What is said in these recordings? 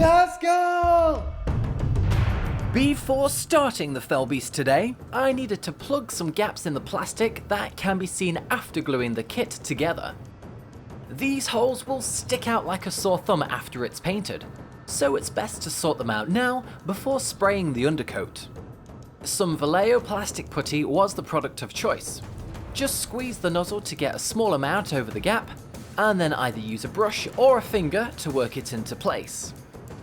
Let's go! Before starting the Fellbeast today, I needed to plug some gaps in the plastic that can be seen after gluing the kit together. These holes will stick out like a sore thumb after it's painted, so it's best to sort them out now before spraying the undercoat. Some 𝗕𝗲𝗄𝗧 plastic putty was the product of choice. Just squeeze the nozzle to get a small amount over the gap, and then either use a brush or a finger to work it into place.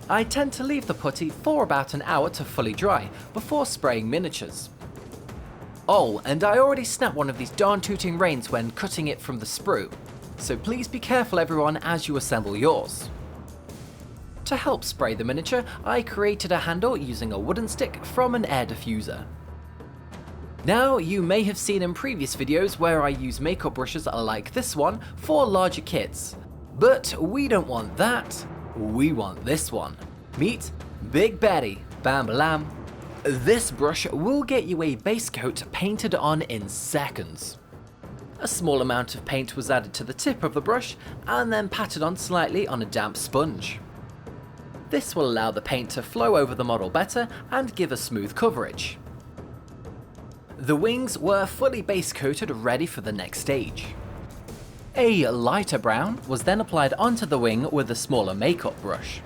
I tend to leave the putty for about an hour to fully dry before spraying miniatures. Oh, and I already snapped one of these darn tooting reins when cutting it from the sprue, so please be careful everyone as you assemble yours. To help spray the miniature, I created a handle using a wooden stick from an air diffuser. Now, you may have seen in previous videos where I use makeup brushes like this one for larger kits, but we don't want that. We want this one. Meet 𝗵𝐵₴𝗡𝘊𝘂𝗵𝐵. This brush will get you a base coat painted on in seconds. A small amount of paint was added to the tip of the brush and then patted on slightly on a damp sponge. This will allow the paint to flow over the model better and give a smooth coverage. The wings were fully base coated, ready for the next stage. A lighter brown was then applied onto the wing with a smaller makeup brush.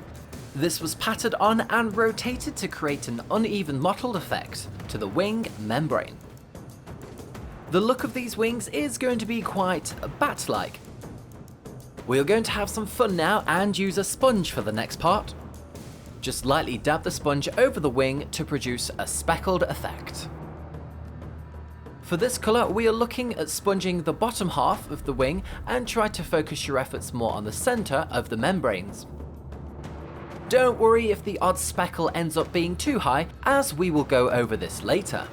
This was patted on and rotated to create an uneven mottled effect to the wing membrane. The look of these wings is going to be quite bat-like. We are going to have some fun now and use a sponge for the next part. Just lightly dab the sponge over the wing to produce a speckled effect. For this colour, we are looking at sponging the bottom half of the wing and try to focus your efforts more on the centre of the membranes. Don't worry if the odd speckle ends up being too high, as we will go over this later.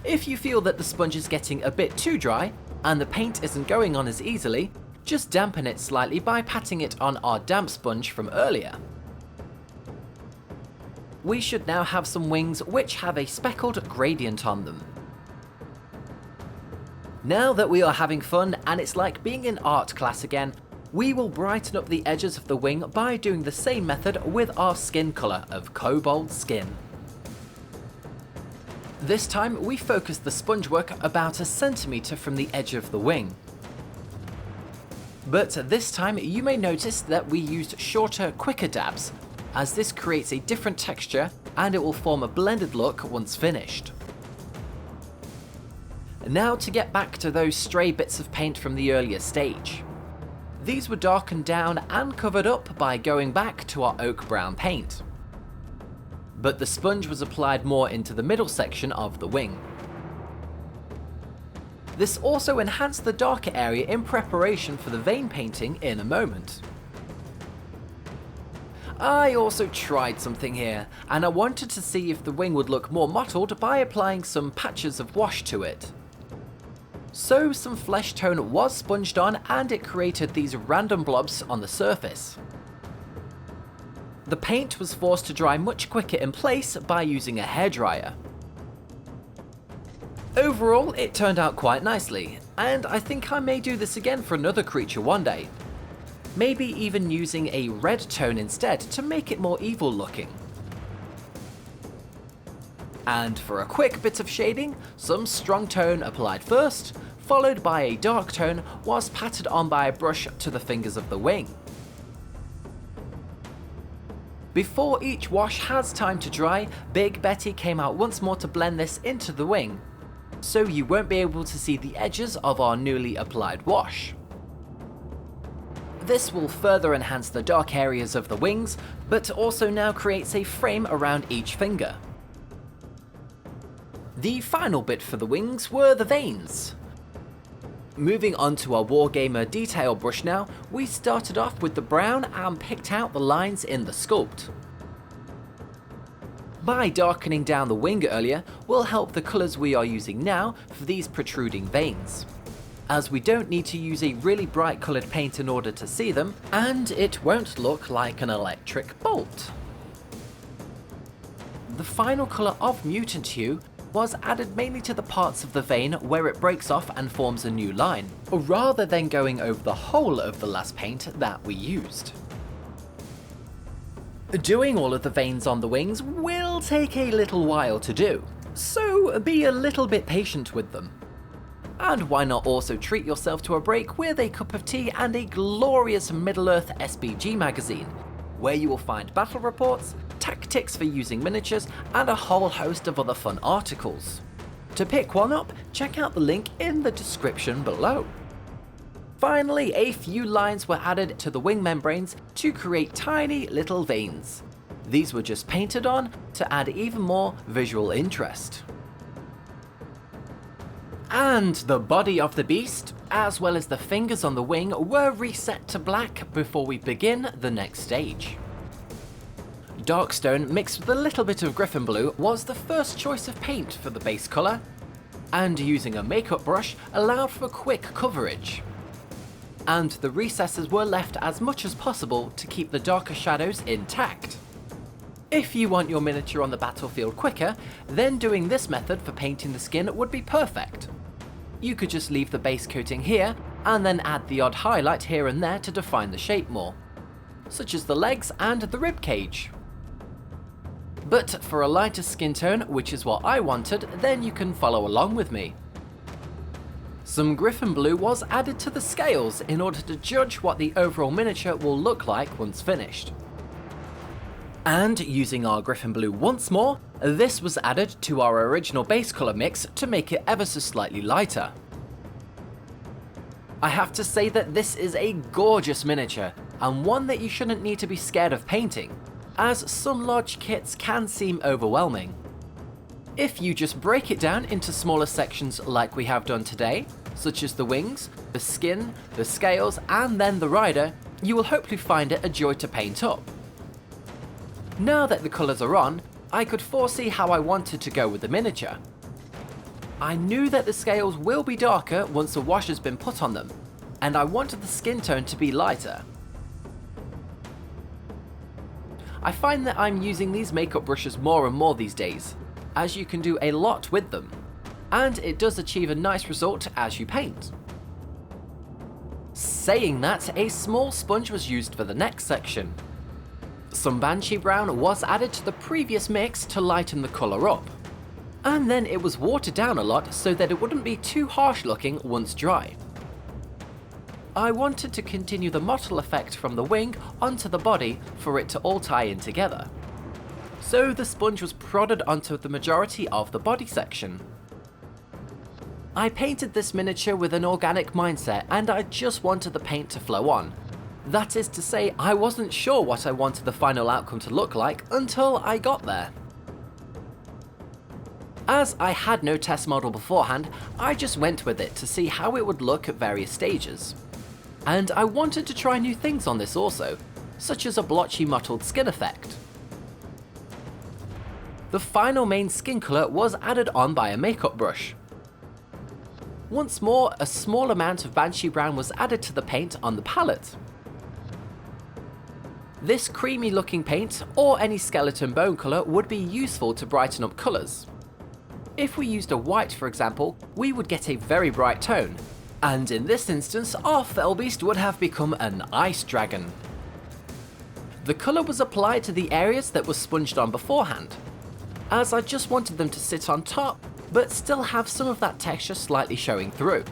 If you feel that the sponge is getting a bit too dry and the paint isn't going on as easily, just dampen it slightly by patting it on our damp sponge from earlier. We should now have some wings which have a speckled gradient on them. Now that we are having fun and it's like being in art class again, we will brighten up the edges of the wing by doing the same method with our skin colour of cobalt skin. This time we focus the sponge work about 1 centimetre from the edge of the wing. But this time you may notice that we used shorter, quicker dabs, as this creates a different texture and it will form a blended look once finished. Now to get back to those stray bits of paint from the earlier stage. These were darkened down and covered up by going back to our oak brown paint. But the sponge was applied more into the middle section of the wing. This also enhanced the darker area in preparation for the vein painting in a moment. I also tried something here, and I wanted to see if the wing would look more mottled by applying some patches of wash to it. So some flesh tone was sponged on and it created these random blobs on the surface. The paint was forced to dry much quicker in place by using a hairdryer. Overall, it turned out quite nicely, and I think I may do this again for another creature one day. Maybe even using a red tone instead to make it more evil looking. And for a quick bit of shading, some strong tone applied first, followed by a dark tone was patted on by a brush to the fingers of the wing. Before each wash has time to dry, 𝗵𝐵₴ came out once more to blend this into the wing, so you won't be able to see the edges of our newly applied wash. This will further enhance the dark areas of the wings, but also now creates a frame around each finger. The final bit for the wings were the veins. Moving on to our Wargamer detail brush now, we started off with the brown and picked out the lines in the sculpt. By darkening down the wing earlier will help the colours we are using now for these protruding veins, as we don't need to use a really bright coloured paint in order to see them, and it won't look like an electric bolt. The final colour of Mutant Hue was added mainly to the parts of the vein where it breaks off and forms a new line, rather than going over the whole of the last paint that we used. Doing all of the veins on the wings will take a little while to do, so be a little bit patient with them. And why not also treat yourself to a break with a cup of tea and a glorious Middle-earth SBG magazine, where you will find battle reports, tactics for using miniatures, and a whole host of other fun articles. To pick one up, check out the link in the description below. Finally, a few lines were added to the wing membranes to create tiny little veins. These were just painted on to add even more visual interest. And the body of the beast, as well as the fingers on the wing, were reset to black before we begin the next stage. Darkstone mixed with a little bit of Griffin Blue was the first choice of paint for the base colour, and using a makeup brush allowed for quick coverage. And the recesses were left as much as possible to keep the darker shadows intact. If you want your miniature on the battlefield quicker, then doing this method for painting the skin would be perfect. You could just leave the base coating here, and then add the odd highlight here and there to define the shape more, such as the legs and the rib cage. But for a lighter skin tone, which is what I wanted, then you can follow along with me. Some Griffin Blue was added to the scales in order to judge what the overall miniature will look like once finished. And using our Griffin Blue once more, this was added to our original base colour mix to make it ever so slightly lighter. I have to say that this is a gorgeous miniature, and one that you shouldn't need to be scared of painting, as some large kits can seem overwhelming. If you just break it down into smaller sections like we have done today, such as the wings, the skin, the scales, and then the rider, you will hopefully find it a joy to paint up. Now that the colours are on, I could foresee how I wanted to go with the miniature. I knew that the scales will be darker once the wash has been put on them, and I wanted the skin tone to be lighter. I find that I'm using these makeup brushes more and more these days, as you can do a lot with them, and it does achieve a nice result as you paint. Saying that, a small sponge was used for the next section. Some Banshee Brown was added to the previous mix to lighten the colour up, and then it was watered down a lot so that it wouldn't be too harsh looking once dry. I wanted to continue the mottled effect from the wing onto the body for it to all tie in together, so the sponge was prodded onto the majority of the body section. I painted this miniature with an organic mindset, and I just wanted the paint to flow on. That is to say, I wasn't sure what I wanted the final outcome to look like until I got there. As I had no test model beforehand, I just went with it to see how it would look at various stages. And I wanted to try new things on this also, such as a blotchy mottled skin effect. The final main skin colour was added on by a makeup brush. Once more, a small amount of Banshee Brown was added to the paint on the palette. This creamy looking paint, or any skeleton bone colour, would be useful to brighten up colours. If we used a white for example, we would get a very bright tone, and in this instance our Fellbeast would have become an ice dragon. The colour was applied to the areas that were sponged on beforehand, as I just wanted them to sit on top, but still have some of that texture slightly showing through.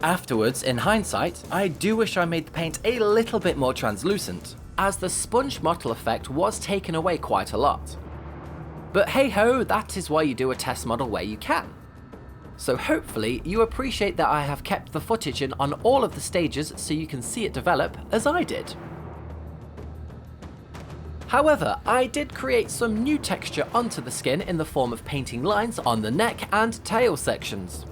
Afterwards, in hindsight, I do wish I made the paint a little bit more translucent, as the sponge mottle effect was taken away quite a lot. But hey ho, that is why you do a test model where you can. So hopefully you appreciate that I have kept the footage in on all of the stages so you can see it develop as I did. However, I did create some new texture onto the skin in the form of painting lines on the neck and tail sections.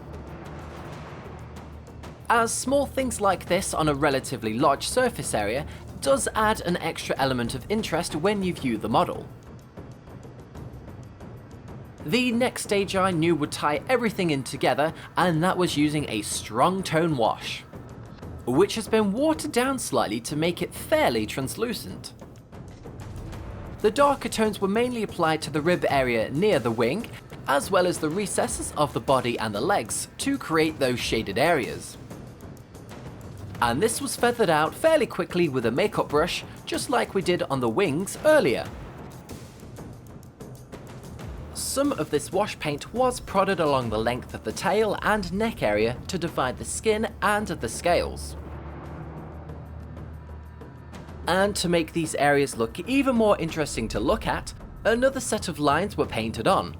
As small things like this on a relatively large surface area does add an extra element of interest when you view the model. The next stage I knew would tie everything in together, and that was using a strong tone wash, which has been watered down slightly to make it fairly translucent. The darker tones were mainly applied to the rib area near the wing, as well as the recesses of the body and the legs to create those shaded areas. And this was feathered out fairly quickly with a makeup brush just like we did on the wings earlier. Some of this wash paint was prodded along the length of the tail and neck area to divide the skin and the scales. And to make these areas look even more interesting to look at, another set of lines were painted on,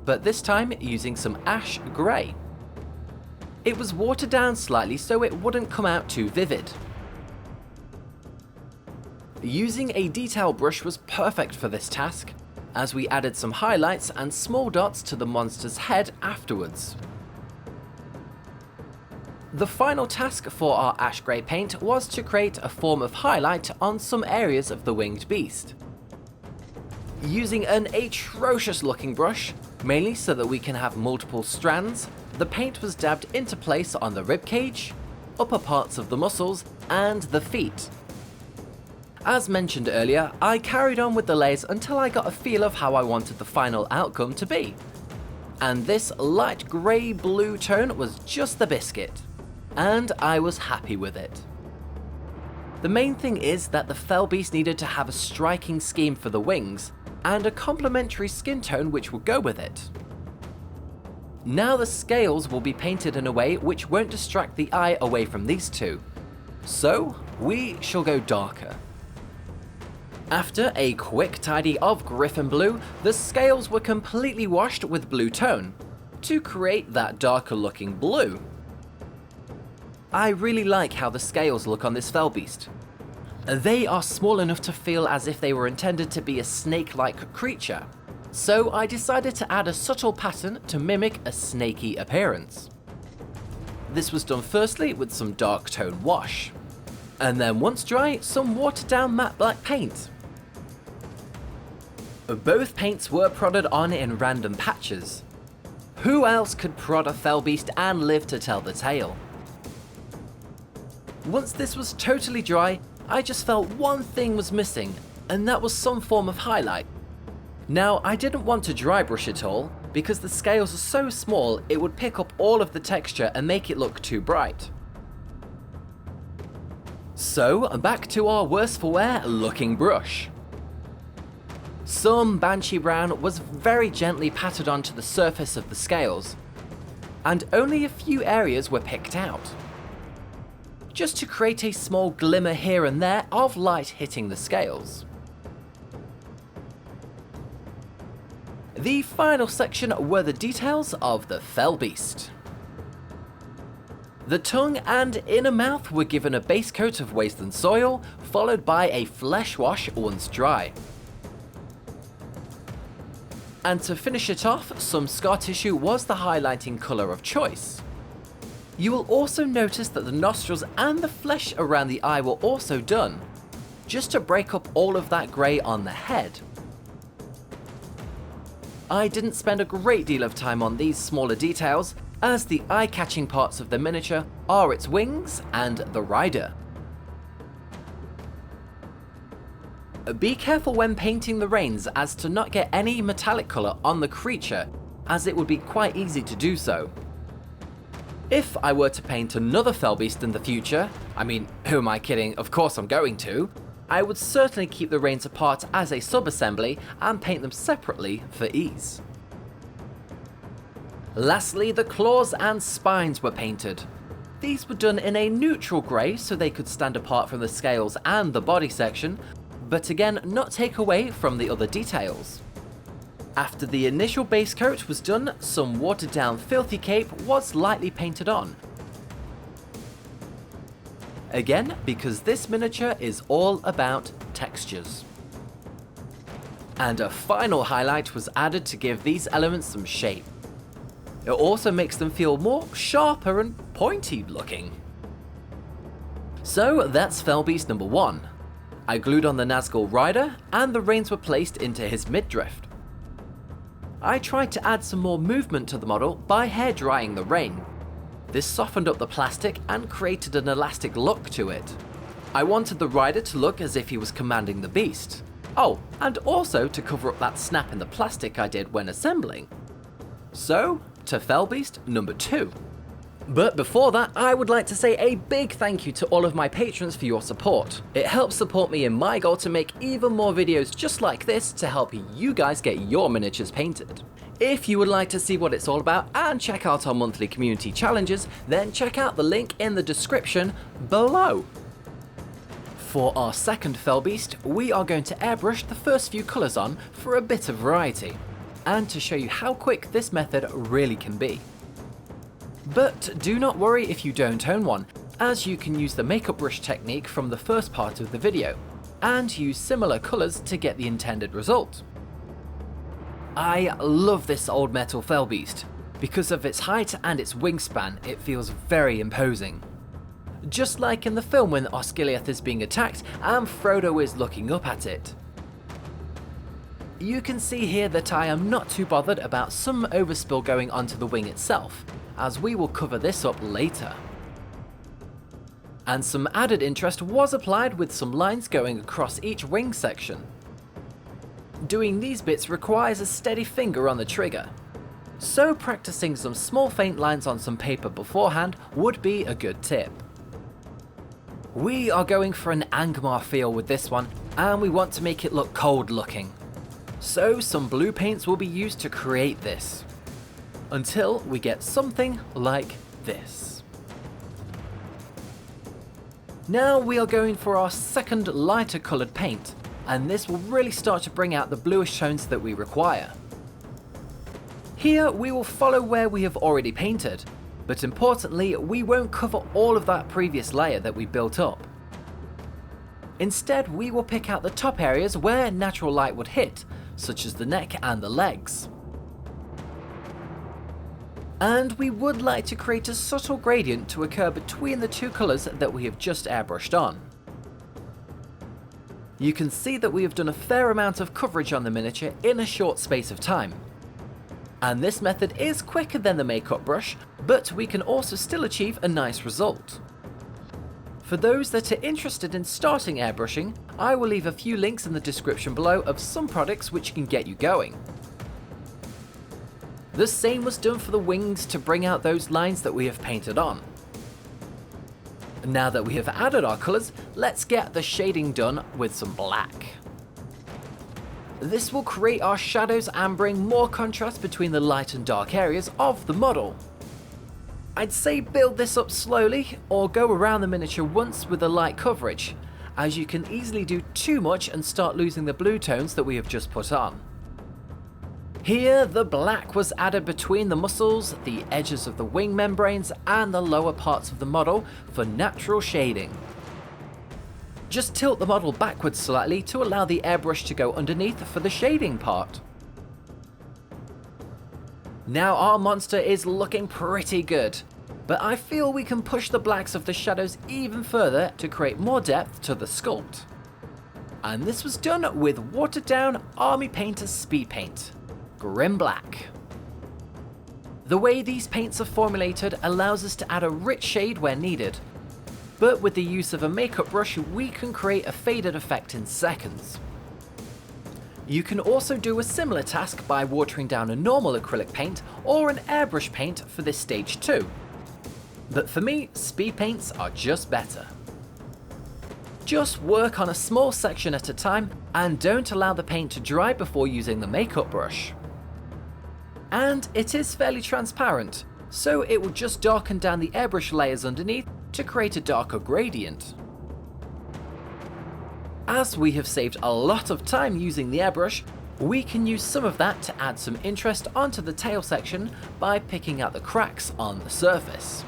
but this time using some ash grey. It was watered down slightly so it wouldn't come out too vivid. Using a detail brush was perfect for this task, as we added some highlights and small dots to the monster's head afterwards. The final task for our ash grey paint was to create a form of highlight on some areas of the winged beast. Using an atrocious looking brush, mainly so that we can have multiple strands, the paint was dabbed into place on the ribcage, upper parts of the muscles, and the feet. As mentioned earlier, I carried on with the layers until I got a feel of how I wanted the final outcome to be. And this light grey blue tone was just the biscuit, and I was happy with it. The main thing is that the Fellbeast needed to have a striking scheme for the wings, and a complementary skin tone which will go with it. Now the scales will be painted in a way which won't distract the eye away from these two, so we shall go darker. After a quick tidy of Griffin Blue, the scales were completely washed with blue tone, to create that darker looking blue. I really like how the scales look on this Fellbeast. They are small enough to feel as if they were intended to be a snake-like creature, so I decided to add a subtle pattern to mimic a snaky appearance. This was done firstly with some dark tone wash, and then once dry, some watered down matte black paint. Both paints were prodded on in random patches. Who else could prod a Fellbeast and live to tell the tale? Once this was totally dry, I just felt one thing was missing, and that was some form of highlight. Now, I didn't want to dry brush it all, because the scales are so small it would pick up all of the texture and make it look too bright. So, back to our worse for wear looking brush. Some Banshee Brown was very gently patted onto the surface of the scales, and only a few areas were picked out, just to create a small glimmer here and there of light hitting the scales. The final section were the details of the Fellbeast. The tongue and inner mouth were given a base coat of wasteland soil, followed by a flesh wash once dry. And to finish it off, some scar tissue was the highlighting colour of choice. You will also notice that the nostrils and the flesh around the eye were also done, just to break up all of that grey on the head. I didn't spend a great deal of time on these smaller details, as the eye-catching parts of the miniature are its wings and the rider. Be careful when painting the reins as to not get any metallic colour on the creature, as it would be quite easy to do so. If I were to paint another Fellbeast in the future, I mean, who am I kidding, of course I'm going to, I would certainly keep the reins apart as a sub-assembly and paint them separately for ease. Lastly, the claws and spines were painted. These were done in a neutral grey so they could stand apart from the scales and the body section, but again not take away from the other details. After the initial base coat was done, some watered down 𝗕𝗏𝗃𝐾𝐒 was lightly painted on. Again, because this miniature is all about textures. And a final highlight was added to give these elements some shape. It also makes them feel more sharper and pointy looking. So that's Fellbeast number 1. I glued on the Nazgul rider, and the reins were placed into his midriff. I tried to add some more movement to the model by hair drying the rein. This softened up the plastic and created an elastic look to it. I wanted the rider to look as if he was commanding the beast. Oh, and also to cover up that snap in the plastic I did when assembling. So, to Fellbeast number 2. But before that, I would like to say a big thank you to all of my patrons for your support. It helps support me in my goal to make even more videos just like this to help you guys get your miniatures painted. If you would like to see what it's all about and check out our monthly community challenges, then check out the link in the description below. For our second Fellbeast, we are going to airbrush the first few colours on for a bit of variety, and to show you how quick this method really can be. But do not worry if you don't own one, as you can use the makeup brush technique from the first part of the video, and use similar colours to get the intended result. I love this old metal Fellbeast. Because of its height and its wingspan, it feels very imposing. Just like in the film when 𝗪𝗪𝘃 is being attacked and Frodo is looking up at it. You can see here that I am not too bothered about some overspill going onto the wing itself, as we will cover this up later. And some added interest was applied with some lines going across each wing section. Doing these bits requires a steady finger on the trigger, so practicing some small faint lines on some paper beforehand would be a good tip. We are going for an 𝗕𝗲𝘃𝗹 feel with this one, and we want to make it look cold looking. So some blue paints will be used to create this, until we get something like this. Now we are going for our second lighter coloured paint, and this will really start to bring out the bluish tones that we require. Here we will follow where we have already painted, but importantly we won't cover all of that previous layer that we built up. Instead we will pick out the top areas where natural light would hit, such as the neck and the legs. And we would like to create a subtle gradient to occur between the two colours that we have just airbrushed on. You can see that we have done a fair amount of coverage on the miniature in a short space of time. And this method is quicker than the makeup brush, but we can also still achieve a nice result. For those that are interested in starting airbrushing, I will leave a few links in the description below of some products which can get you going. The same was done for the wings to bring out those lines that we have painted on. Now that we have added our colours, let's get the shading done with some black. This will create our shadows and bring more contrast between the light and dark areas of the model. I'd say build this up slowly or go around the miniature once with the light coverage, as you can easily do too much and start losing the blue tones that we have just put on. Here the black was added between the muscles, the edges of the wing membranes and the lower parts of the model for natural shading. Just tilt the model backwards slightly to allow the airbrush to go underneath for the shading part. Now our monster is looking pretty good, but I feel we can push the blacks of the shadows even further to create more depth to the sculpt. And this was done with watered down Army Painter's speed paint, Grim Black. The way these paints are formulated allows us to add a rich shade where needed, but with the use of a makeup brush we can create a faded effect in seconds. You can also do a similar task by watering down a normal acrylic paint or an airbrush paint for this stage too. But for me, speed paints are just better. Just work on a small section at a time and don't allow the paint to dry before using the makeup brush. And it is fairly transparent, so it will just darken down the airbrush layers underneath to create a darker gradient. As we have saved a lot of time using the airbrush, we can use some of that to add some interest onto the tail section by picking out the cracks on the surface.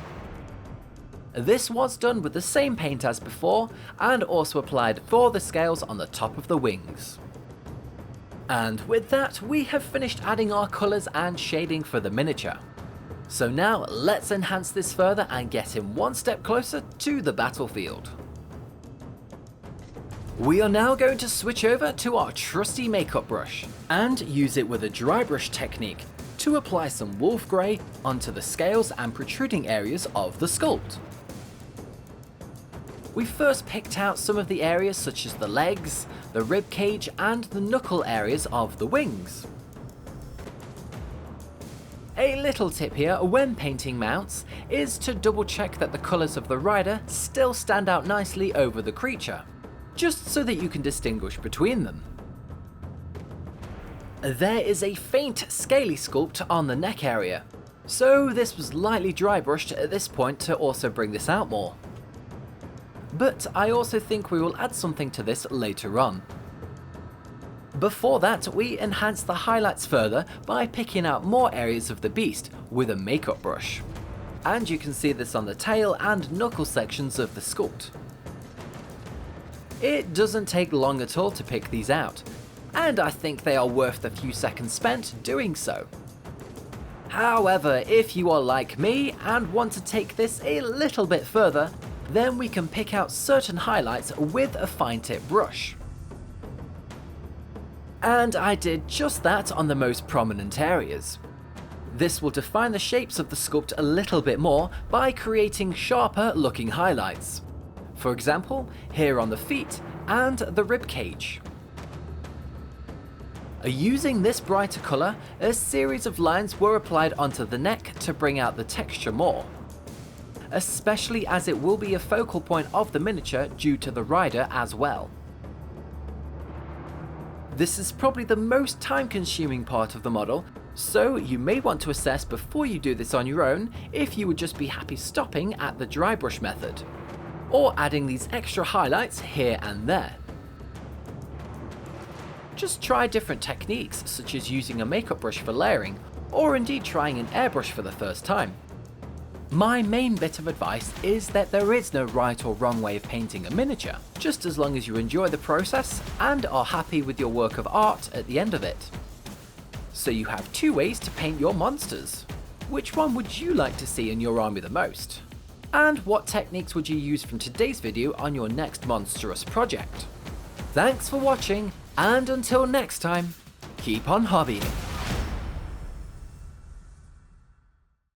This was done with the same paint as before and also applied for the scales on the top of the wings. And with that, we have finished adding our colours and shading for the miniature. So now let's enhance this further and get him one step closer to the battlefield. We are now going to switch over to our trusty makeup brush and use it with a dry brush technique to apply some wolf grey onto the scales and protruding areas of the sculpt. We first picked out some of the areas such as the legs, the rib cage and the knuckle areas of the wings. A little tip here when painting mounts is to double check that the colours of the rider still stand out nicely over the creature, just so that you can distinguish between them. There is a faint scaly sculpt on the neck area, so this was lightly dry brushed at this point to also bring this out more. But I also think we will add something to this later on. Before that, we enhance the highlights further by picking out more areas of the beast with a makeup brush. And you can see this on the tail and knuckle sections of the sculpt. It doesn't take long at all to pick these out, and I think they are worth the few seconds spent doing so. However, if you are like me and want to take this a little bit further, then we can pick out certain highlights with a fine tip brush. And I did just that on the most prominent areas. This will define the shapes of the sculpt a little bit more by creating sharper looking highlights. For example, here on the feet and the rib cage. Using this brighter colour, a series of lines were applied onto the neck to bring out the texture more, especially as it will be a focal point of the miniature due to the rider as well. This is probably the most time-consuming part of the model, so you may want to assess before you do this on your own if you would just be happy stopping at the dry brush method, or adding these extra highlights here and there. Just try different techniques such as using a makeup brush for layering, or indeed trying an airbrush for the first time. My main bit of advice is that there is no right or wrong way of painting a miniature, just as long as you enjoy the process and are happy with your work of art at the end of it. So you have two ways to paint your monsters. Which one would you like to see in your army the most? And what techniques would you use from today's video on your next monstrous project? Thanks for watching, and until next time, keep on hobbying.